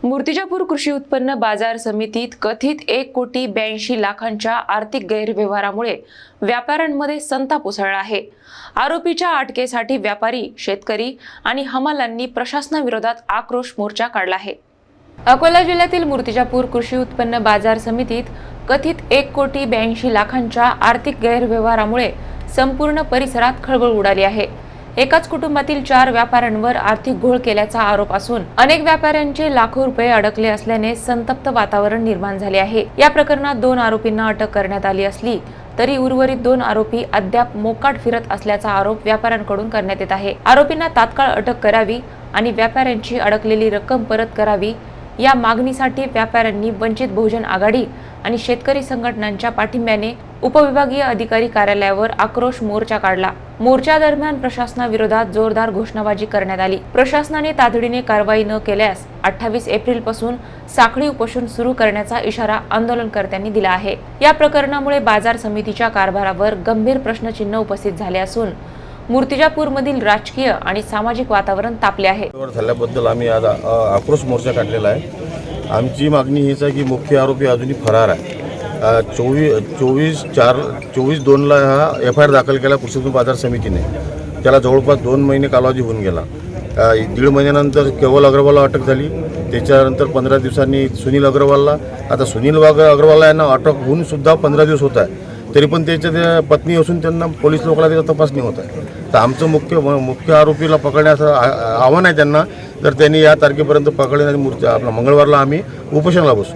मूर्तिजापूर कृषी उत्पन्न बाजार समितीत कथित 1,82,00,00,000 आर्थिक गैरव्यवहारामुळे व्यापाऱ्यांमध्ये संताप उसळला आहे। आरोपीच्या अटकेसाठी व्यापारी, शेतकरी आणि हमालांनी प्रशासनाविरोधात आक्रोश मोर्चा काढला आहे। अकोला जिल्ह्यातील मूर्तिजापूर कृषी उत्पन्न बाजार समितीत कथित 1,82,00,00,000 आर्थिक गैरव्यवहारामुळे संपूर्ण परिसरात खळबळ उडाली आहे। एकाच कुटुंबातील 4 व्यापाऱ्यांवर आर्थिक घोळ केल्याचा आरोप असून अनेक व्यापाऱ्यांचे लाखो रुपये अडकले असल्याने संतप्त वातावरण निर्माण झाले आहे। या प्रकरणात 2 आरोपींना अटक करण्यात आली असली तरी उर्वरित 2 आरोपी अद्याप मोकाट फिरत असल्याचा आरोप व्यापाऱ्यांकडून करण्यात येत आहे। आरोपींना तात्काळ अटक करावी आणि व्यापाऱ्यांची अडकलेली रक्कम परत करावी या मागणीसाठी व्यापाऱ्यांनी वंचित बहुजन आघाडी आणि शेतकरी संघटनांच्या पाठिंब्याने उपविभागीय अधिकारी कार्यालयावर आक्रोश मोर्चा काढला। मोर्चा दरम्यान प्रशासनाविरोधात जोरदार घोषणाबाजी करण्यात आली। प्रशासनाने तातडीने कारवाई न केल्यास 28 एप्रिल पासून साखळी उपोषण सुरू करण्याचा इशारा आंदोलनकर्त्यांनी दिला आहे। या प्रकरणामुळे बाजार समितीच्या कारभारावर गंभीर प्रश्नचिन्ह उपस्थित झाले असून मूर्तिजापूरमधील राजकीय आणि सामाजिक वातावरण तापले आहे। झाल्याबद्दल आम्ही आज आक्रोश मोर्चा काढलेला आहे। आमची मागणी हीच आहे की मुख्य आरोपी अजूनही फरार आहे। 24/2 हा FIR दाखल केला कृषी उत्पन्न बाजार समितीने। त्याला जवळपास 2 महिने कालावधी होऊन गेला। 1.5 महिन्यानंतर केवल अग्रवालला अटक झाली। त्याच्यानंतर 15 दिवसांनी सुनील अग्रवालला, आता सुनील अग्रवालला यांना अटक होऊन सुद्धा 15 दिवस होत आहे, तरी पण त्याच्या पत्नी असून त्यांना पोलीस लोकांना त्याचा तपासणी होत आहे। तर आमचं मुख्य आरोपीला पकडण्याचं आव्हान आहे त्यांना, तर त्यांनी या तारखेपर्यंत पकडले नाही, आपला मंगळवारला आम्ही उपोषणाला बसू।